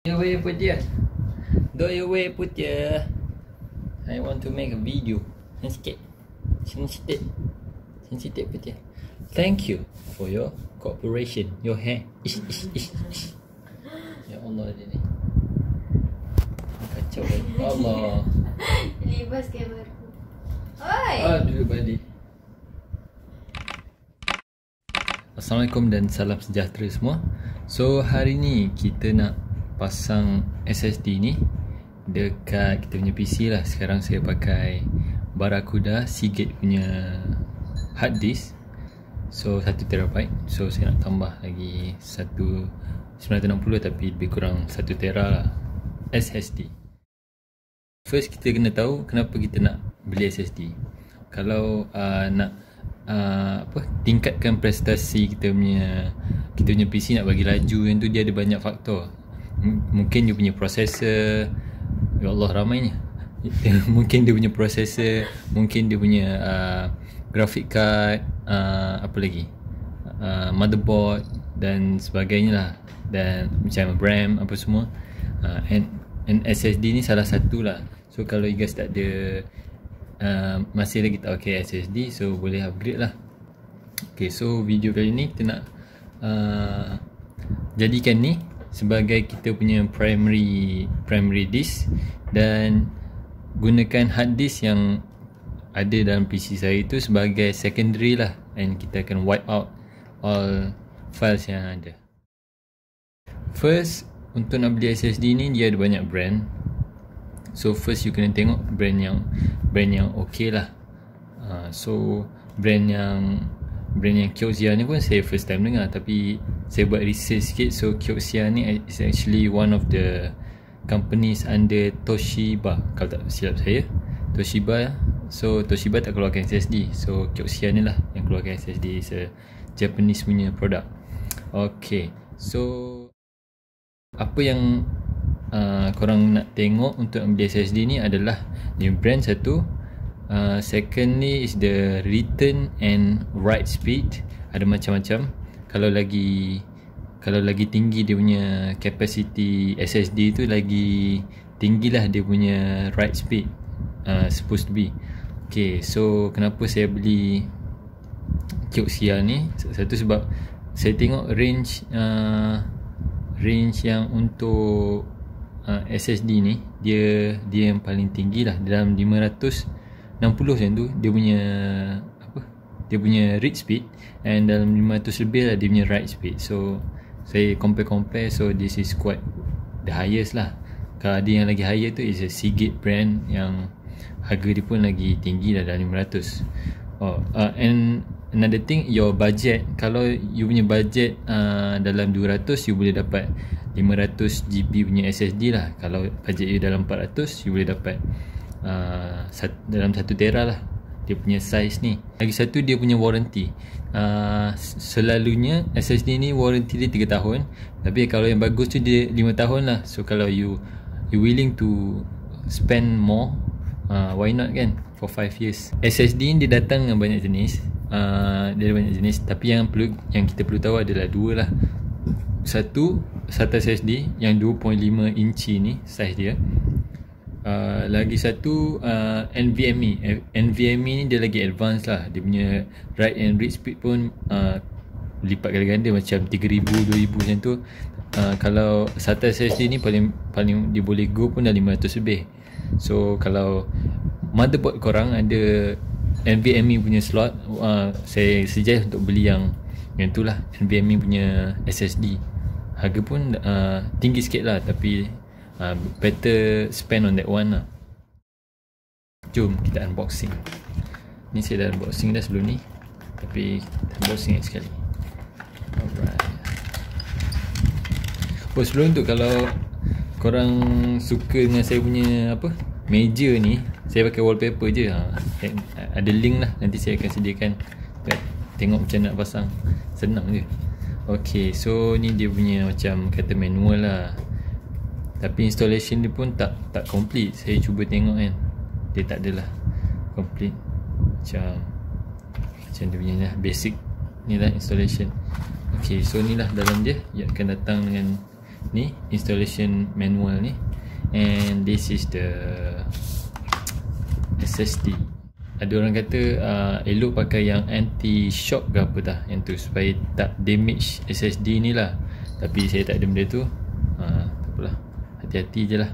Your way put dia. Do your way put dia. I want to make a video. Sikit. Sensitive. Sensitive put dia. Thank you for your cooperation. Your hair. Ish. Ya Allah dia ni. Kacau kan. Allah. Libas kamera. Oi. Aduh balik. Assalamualaikum dan salam sejahtera semua. So hari ni kita nak pasang SSD ni dekat kita punya PC lah. Sekarang saya pakai Barakuda Seagate punya hard disk. So 1TB. So saya nak tambah lagi 960 tapi lebih kurang 1TB lah SSD. First kita kena tahu kenapa kita nak beli SSD. Kalau nak tingkatkan prestasi kita punya PC nak bagi laju, yang tu dia ada banyak faktor. Mungkin dia punya processor, ya Allah ramainya. Mungkin dia punya processor, mungkin dia punya graphic card, apa lagi, motherboard dan sebagainya lah, dan macam RAM apa semua. And SSD ni salah satu lah. So kalau you guys tak ada masih lagi tak pakai SSD, so boleh upgrade lah. Okay, so video kali ni kita nak jadikan ni sebagai kita punya primary disk, dan gunakan hard disk yang ada dalam PC saya itu sebagai secondary lah, and kita akan wipe out all files yang ada. First, untuk nak beli SSD ni dia ada banyak brand. So first you kena tengok brand yang okay lah. So brand yang Kioxia ni pun saya first time dengar, tapi saya buat research sikit. So Kioxia ni is actually one of the companies under Toshiba, kalau tak silap saya, Toshiba. So Toshiba tak keluarkan SSD, so Kioxia ni lah yang keluarkan SSD. It's a Japanese punya produk. Okay, so apa yang korang nak tengok untuk beli SSD ni adalah ni brand satu. Secondly is the return and write speed. Ada macam-macam. Kalau lagi tinggi dia punya capacity SSD tu, lagi tinggilah dia punya write speed, supposed to be. Okay, so kenapa saya beli Kioxia ni? Satu sebab saya tengok range yang untuk SSD ni dia yang paling tinggi lah, dalam 560 macam tu dia punya read speed, and dalam 500 lebih lah dia punya write speed. So saya compare, so this is quite the highest lah. Kalau ada yang lagi higher tu is a Seagate brand yang harga dia pun lagi tinggi lah, dalam 500. And another thing, your budget. Kalau you punya budget dalam 200, you boleh dapat 500GB punya SSD lah. Kalau budget you dalam 400, you boleh dapat dalam 1TB lah dia punya size ni. Lagi satu, dia punya warranty. Selalunya SSD ni warranty dia 3 tahun, tapi kalau yang bagus tu dia 5 tahun lah. So kalau you willing to spend more, why not kan, for 5 years. SSD ni dia datang dengan banyak jenis. Dia ada banyak jenis, tapi yang kita perlu tahu adalah dua lah. Satu, SATA SSD yang 2.5 inci ni size dia. Lagi satu, NVMe. NVMe ni dia lagi advance lah. Dia punya write and read speed pun lipat kali ganda, macam 3000, 2000 macam tu. Kalau SATA SSD ni paling dia boleh go pun dah 500 lebih. So kalau motherboard korang ada NVMe punya slot, saya suggest untuk beli yang tu lah, NVMe punya SSD. Harga pun tinggi sikit lah, tapi better spend on that one lah. Jom kita unboxing. Ni saya dah unboxing dah sebelum ni, tapi unboxing sekali. Alright. Sebelum tu, kalau korang suka dengan saya punya meja ni, saya pakai wallpaper je. Ada link lah, nanti saya akan sediakan. Tengok macam nak pasang, senang je. Okay, so ni dia punya macam kata manual lah, tapi installation dia pun tak complete. Saya cuba tengok kan, dia tak adalah complete. Macam dia punya basic ni lah installation. Okay, so ni lah dalam dia. Ia akan datang dengan ni installation manual ni, and this is the SSD. Ada orang kata elok pakai yang anti shock ke apa dah, yang tu supaya tak damage SSD ni lah. Tapi saya tak ada benda tu. Tak apalah, hati-hati je lah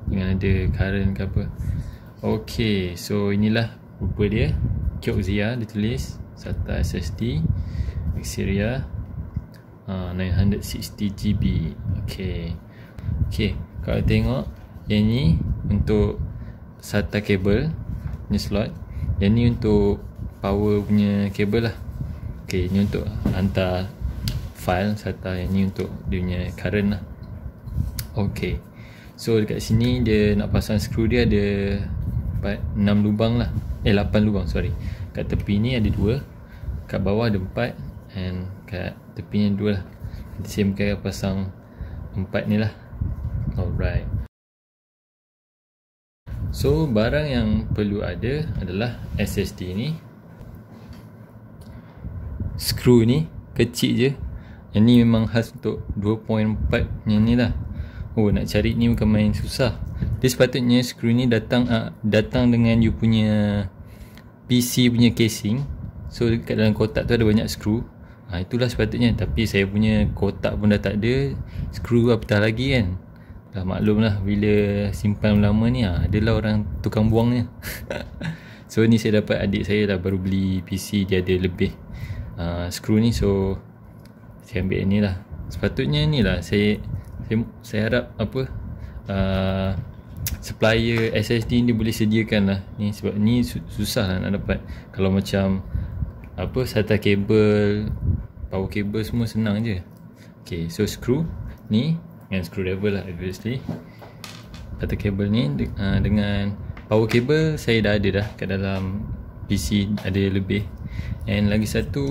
jangan ada current ke apa. Ok, so inilah rupa dia. Kioxia dia tulis, SATA SSD Xperia 960GB. Ok, kalau tengok yang ni untuk SATA kabel ni slot, yang ni untuk power punya kabel lah. Ok, ni untuk hantar file SATA, yang ni untuk dia punya current lah. Ok, so dekat sini dia nak pasang skru dia ada 6 lubang lah, 8 lubang sorry. Kat tepi ni ada 2, kat bawah ada 4, and kat tepi ni 2 lah. Nanti saya mungkin pasang 4 ni lah. Alright, so barang yang perlu ada adalah SSD ni, skru ni kecil je. Yang ni memang khas untuk 2.4 yang ni lah. Oh, nak cari ni bukan main susah. Dia sepatutnya skru ni datang dengan you punya PC punya casing. So dekat dalam kotak tu ada banyak skru. Itulah sepatutnya. Tapi saya punya kotak pun dah tak ada, skru apatah lagi kan. Dah maklum lah, bila simpan lama ni adalah orang tukang buangnya. So ni saya dapat adik saya dah baru beli PC, dia ada lebih skru ni, so saya ambil ni lah. Sepatutnya ni lah saya harap apa supplier SSD ni boleh sediakan lah ni, sebab ni susah lah nak dapat. Kalau macam apa SATA kabel, power kabel semua senang je. Ok, so skru ni dengan screwdriver lah obviously. SATA kabel ni dengan power kabel saya dah ada dah kat dalam PC, ada lebih. And lagi satu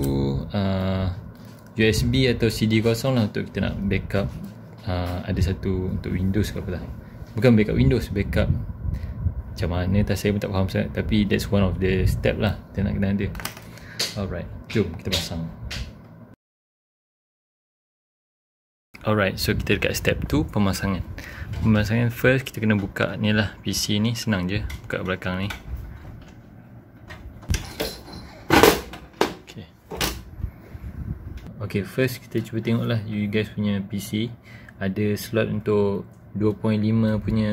USB atau CD kosong lah untuk kita nak backup. Ada satu untuk Windows ke apa lah, bukan backup Windows, backup macam mana tak, saya pun tak faham sangat. Tapi that's one of the step lah kita nak kena ada. Alright, jom kita pasang. Alright, so kita dekat step 2, pemasangan. Pemasangan first kita kena buka ni lah PC ni, senang je buka belakang ni. Okay, first kita cuba tengok lah you guys punya PC ada slot untuk 2.5 punya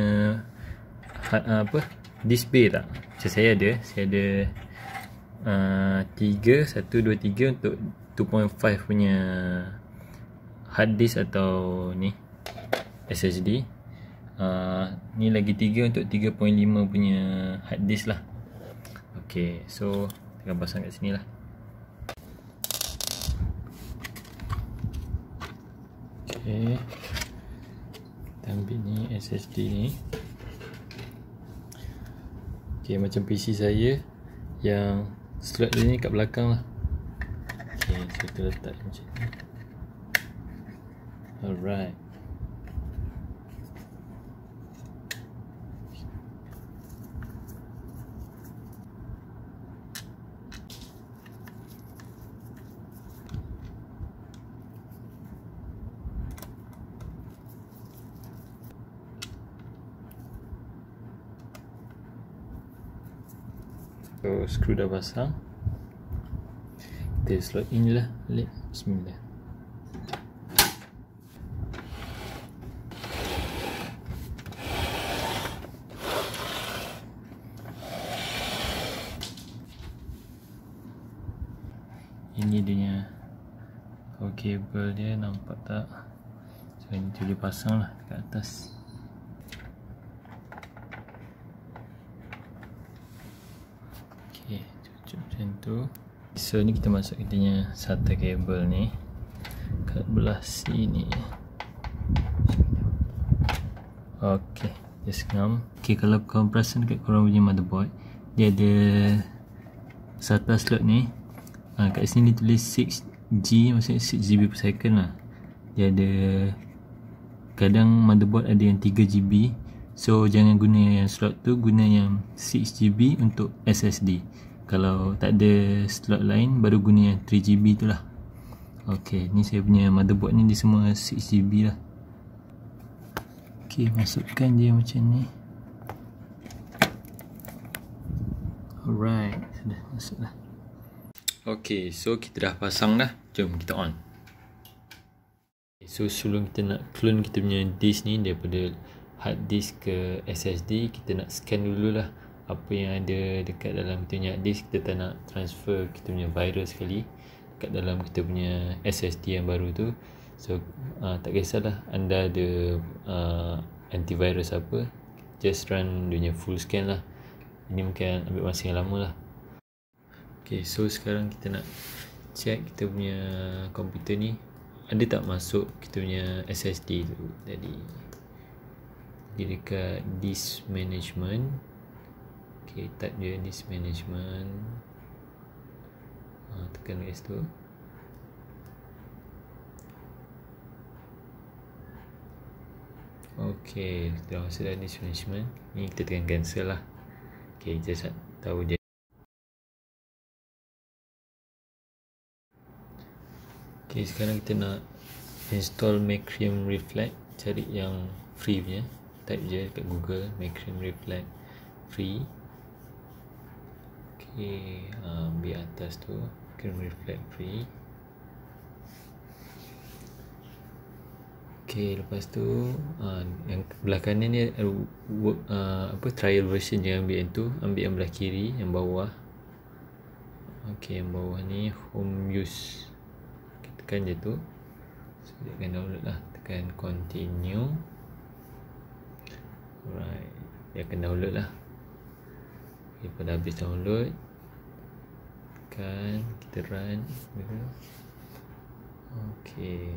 disk bay tak? Macam saya ada 3, 1, 2, 3 untuk 2.5 punya hard disk atau ni SSD. Ni lagi 3 untuk 3.5 punya hard disk lah. Ok, so kita akan pasang kat sini lah. Okay, kita ambil ni SSD ni. Okay, macam PC saya yang slot dia ni kat belakang lah. Okay, so kita letak macam ni. Alright, so skru dah pasang, kita slot in je lah balik. Bismillah. Ini dia power cable dia, nampak tak? So ini tu dia pasang lah dekat atas. Okay, cucuk macam tu. So ni kita masuk kita punya SATA kabel ni kat belah sini. Okay, just ngam. Okay, kalau korang perasan kat korang punya motherboard, dia ada SATA slot ni. Kat sini dia tulis 6G, maksudnya 6GB per second lah. Dia ada, kadang motherboard ada yang 3GB. So jangan guna yang slot tu, guna yang 6GB untuk SSD. Kalau tak ada slot lain, baru guna yang 3GB tu lah. Ok, ni saya punya motherboard ni, dia semua 6GB lah. Okay, masukkan je macam ni. Alright, sudah masuk dah. Okay, so kita dah pasang dah. Jom kita on. So sebelum kita nak clone kita punya disk ni daripada hard disk ke SSD, kita nak scan dulu lah apa yang ada dekat dalam kita punya hard disk. Kita tak nak transfer kita punya virus sekali dekat dalam kita punya SSD yang baru tu. So tak kisahlah anda ada antivirus apa, just run dia punya full scan lah. Ini mungkin ambil masa yang lama lah. Okay, so sekarang kita nak check kita punya komputer ni ada tak masuk kita punya SSD tu tadi. Pergi dekat disk management. Okay, type je disk management. Tekan dekat situ. Okay, kita masuk dalam disk management. Ni kita tekan cancel lah. Okay, just tahu je. Okay, sekarang kita nak install Macrium Reflect. Cari yang free punya. Type je kat Google Macrium Reflect free. Okay, ambil atas tu Macrium Reflect free. Okay, lepas tu yang belah kanan ni trial version. Jangan ambil yang tu, ambil yang belah kiri, yang bawah. Okay, yang bawah ni home use. Tekan je tu. So dia akan download lah. Tekan continue. Alright, dia akan download lah. Okay, pada habis download, tekan kita run. Okay,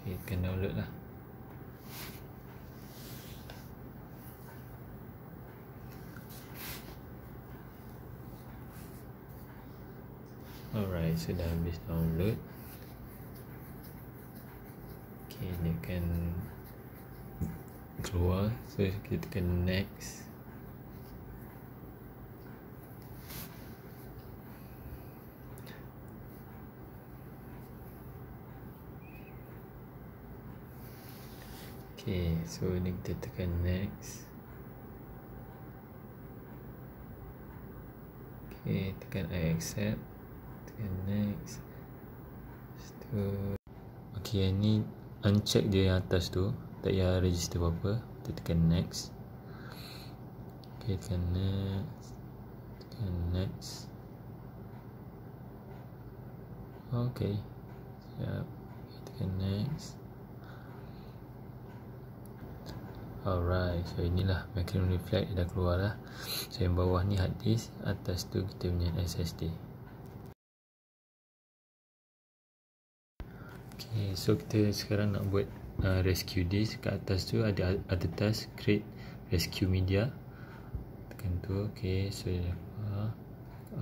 akan download lah. Alright, sudah habis download. Okay, dia akan keluar. So kita tekan next. Okay, so ni kita tekan next. Okay, tekan I accept. Tekan next. Okay, yang ni uncheck je yang atas tu, tak payah register apa-apa. Kita tekan next. Okay, tekan next. Tekan next. Okay, siap. Tekan next. Alright, so inilah Macrium Reflect dah keluar lah. So yang bawah ni hard disk, atas tu kita punya SSD. Okay, so kita sekarang nak buat rescue disk. Kat atas tu ada task create rescue media. Tekan tu. Okay, so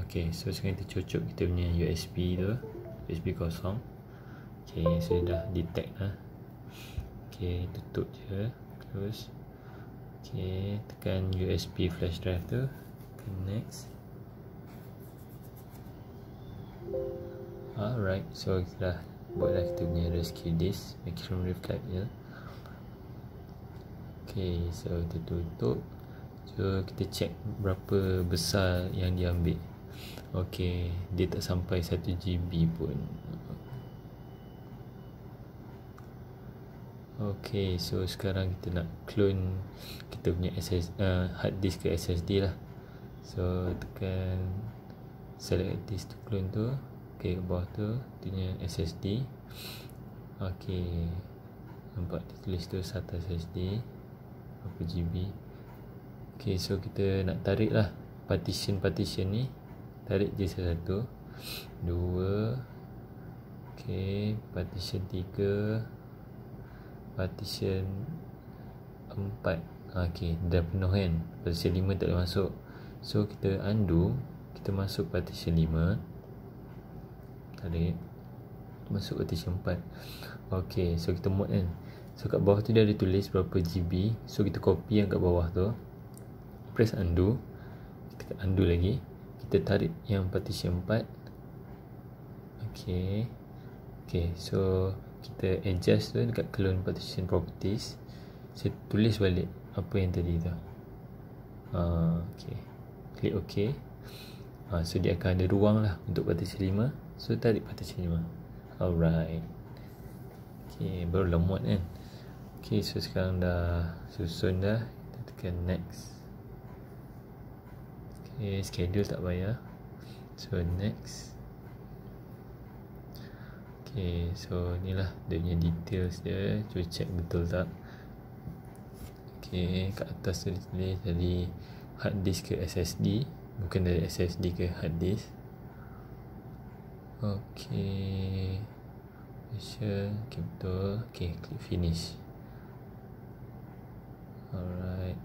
okay, so sekarang kita cocok kita punya USB tu, USB kosong. Okay, so dah detect lah. Okay, tutup je. Terus okay, tekan USB flash drive tu, tekan next. Alright, so kita dah buatlah kita punya rescue disk Macrium Reflect je. Okay, so kita tutup. So kita check berapa besar yang dia ambil. Okay, dia tak sampai 1 GB pun. Okay, so sekarang kita nak clone kita punya hard disk ke SSD lah. So tekan select disk to clone tu. Okay, ke bawah tu punya SSD. Okay, nampak dia tulis tu SATA SSD berapa GB. Okay, so kita nak tarik lah partition ni. Tarik je satu, dua. Okay, partition 3, partition 4. Okay, dah penuh kan. Partition 5 tak boleh masuk. So kita undo. Kita masuk partition 5. Tarik. Masuk partition 4. Okay, so kita mod kan. So kat bawah tu dia ada tulis berapa GB. So kita copy yang kat bawah tu. Press undo. Kita undo lagi. Kita tarik yang partition 4. Okay. Okay, so kita adjust tu dekat clone partition properties. Saya tulis balik apa yang tadi tu. Okay, klik OK. So dia akan ada ruang lah untuk partition 5. So tarik partition 5. Alright. Okay, baru muat kan. Okay, so sekarang dah susun dah. Kita tekan next. Okay, schedule tak payah. So next. Okay, so inilah dia punya details dia. Cuba check betul tak. Okay, kat atas tu dia tadi hard disk ke SSD, bukan dari SSD ke hard disk. Okay, okay, betul. Okay, klik finish. Alright,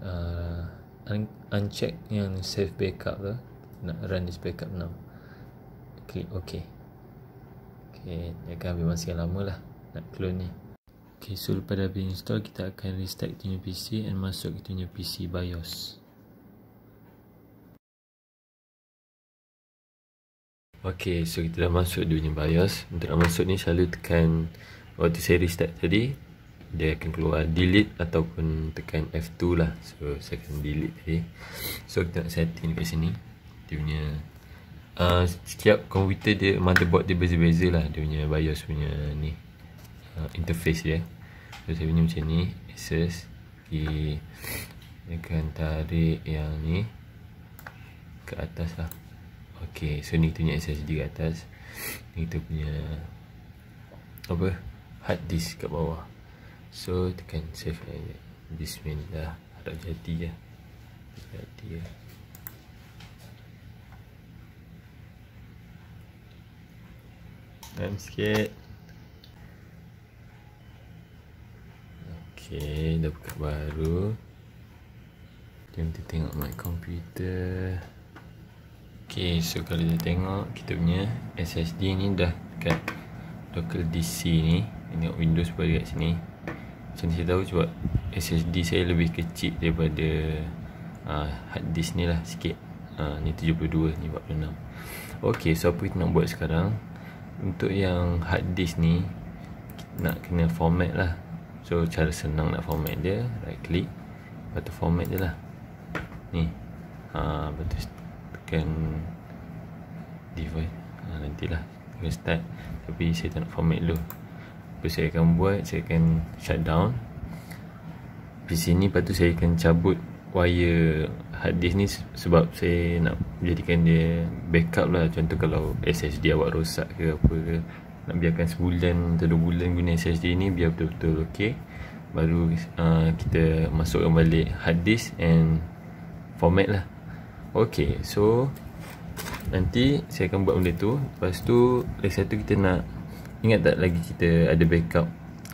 uncheck yang save backup tu. Nak run this backup now. Klik OK. Okay, dia akan ambil masa yang lama lah nak clone ni. Okay, so lepas dah habis install, kita akan restart kita punya PC and masuk kita punya PC BIOS. Okay, so kita dah masuk dia punya BIOS. Untuk nak masuk ni selalu tekan, waktu saya restart tadi, dia akan keluar delete ataupun tekan F2 lah. So saya akan delete tadi. So kita nak setting kat sini. Dia punya setiap komputer dia, motherboard dia beza-beza lah. Dia punya BIOS punya ni interface dia. So saya punya macam ni, Asus. Dia akan tarik yang ni ke atas lah. Ok, so ni kita punya SSD kat atas. Ni kita punya apa, hard disk kat bawah. So tekan save aja. Bismillah. Harap jadi je. Jadi je. Sikit. Okay, dah buka baru. Jom kita tengok my computer. Okay, so kalau kita tengok kita punya SSD ni dah dekat local DC ni. Tengok Windows pada kat sini. Macam saya tahu sebab SSD saya lebih kecil daripada hard disk ni lah sikit. Ni 72, ni 46. Okay, so apa kita nak buat sekarang? Untuk yang hard disk ni nak kena format lah. So cara senang nak format dia, right click, lepas tu format je lah. Ni lepas tu tekan device. Nantilah tekan start. Tapi saya tak nak format dulu. Apa saya akan buat, saya akan shutdown PC ni. Lepas tu saya akan cabut wire hard disk ni, sebab saya nak jadikan dia backup lah. Contoh kalau SSD awak rosak ke apa ke, nak biarkan sebulan atau 2 bulan guna SSD ni biar betul-betul ok. Baru kita masukkan balik hard disk and format lah. Ok, so nanti saya akan buat benda tu. Lepas tu lagi satu, kita nak ingat tak lagi kita ada backup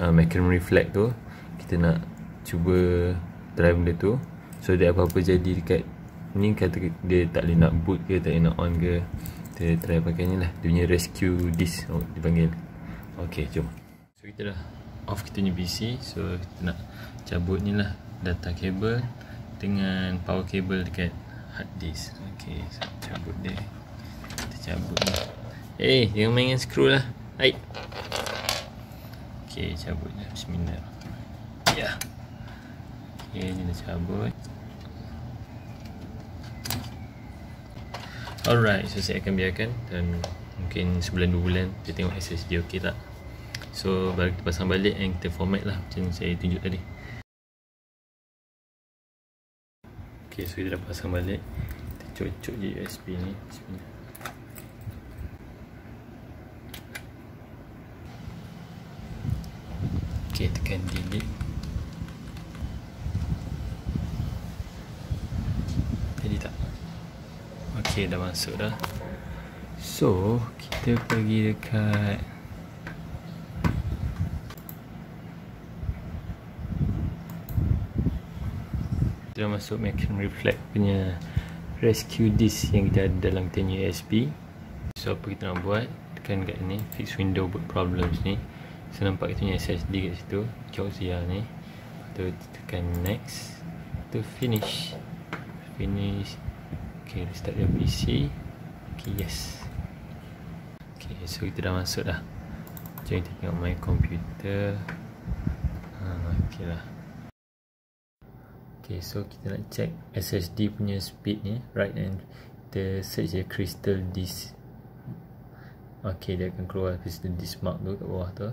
memory flag tu. Kita nak cuba try benda tu. So dia apa-apa jadi dekat ni, kata dia tak boleh nak boot ke, tak boleh nak on ke, kita try pakai ni lah. Dia punya rescue disk dipanggil. Ok, jom. So kita dah off kita punya PC. So kita nak cabut ni lah data cable dengan power cable dekat hard disk. Ok, so cabut dia. Kita cabut ni. Jangan main dengan screw lah. Hai. Ok, cabut je. Bismillah. Ya. Ok, ni dah cabut. Alright, so saya akan biarkan dan mungkin sebulan 2 bulan kita tengok SSD ok tak. So baru kita pasang balik and kita format lah macam saya tunjuk tadi. Ok, so kita dah pasang balik. Kita cocok je USB ni. Bismillah. Ok, tekan delete. Jadi tak? Ok, dah masuk dah. So kita pergi dekat kita dah masuk memory flag punya rescue disk yang kita ada dalam kita punya USB. So apa kita nak buat, tekan kat ni fix window boot problems ni. So nampak kita punya SSD kat situ, Kioxia ni. Tu tekan next, tu finish. Ok, restart your PC. Ok, yes. Ok, so kita dah masuk dah. Jom kita tengok my computer. Ok lah. Ok, so kita nak check SSD punya speed ni. Right, and kita search je crystal disk. Ok, dia akan keluar crystal disk mark tu kat bawah tu.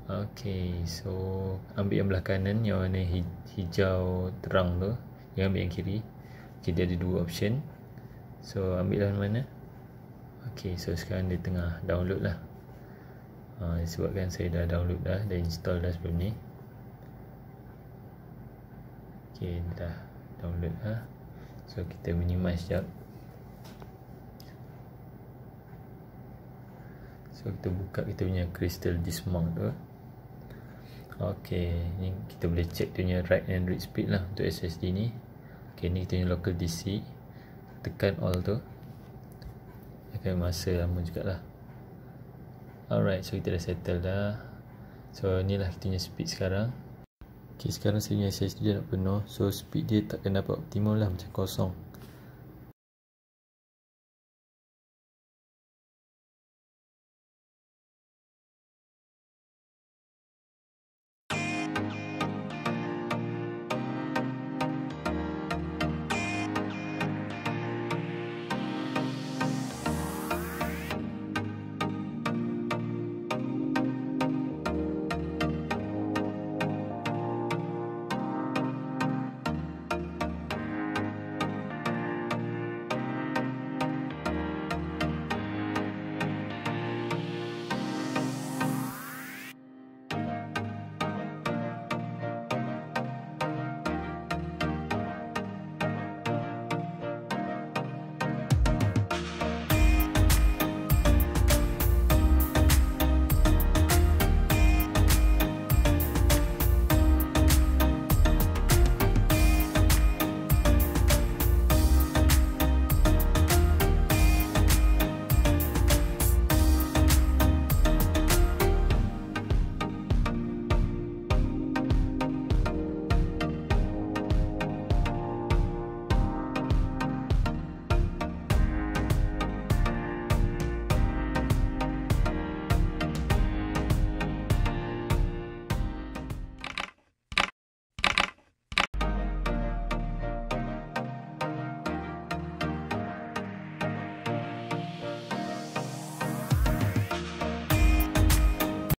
Ok, so ambil yang belah kanan, yang warna hijau terang tu. Jangan ambil yang kiri. Ok, dia ada dua option. So ambil lah mana. Ok, so sekarang dia tengah download lah. Disebabkan saya dah download dah install dah sebelum ni. Ok, dah download lah. So kita minimize sekejap. So kita buka kita punya crystal disk mark tu. Ok, ni kita boleh check dia punya write and read speed lah untuk SSD ni. Ok, ni kita punya local DC. Tekan all tu, akan masa lama jugalah. Alright, so kita dah settle dah. So inilah kita punya speed sekarang. Ok, sekarang saya punya SSD dah nak penuh. So speed dia takkan dapat optimal lah, macam kosong.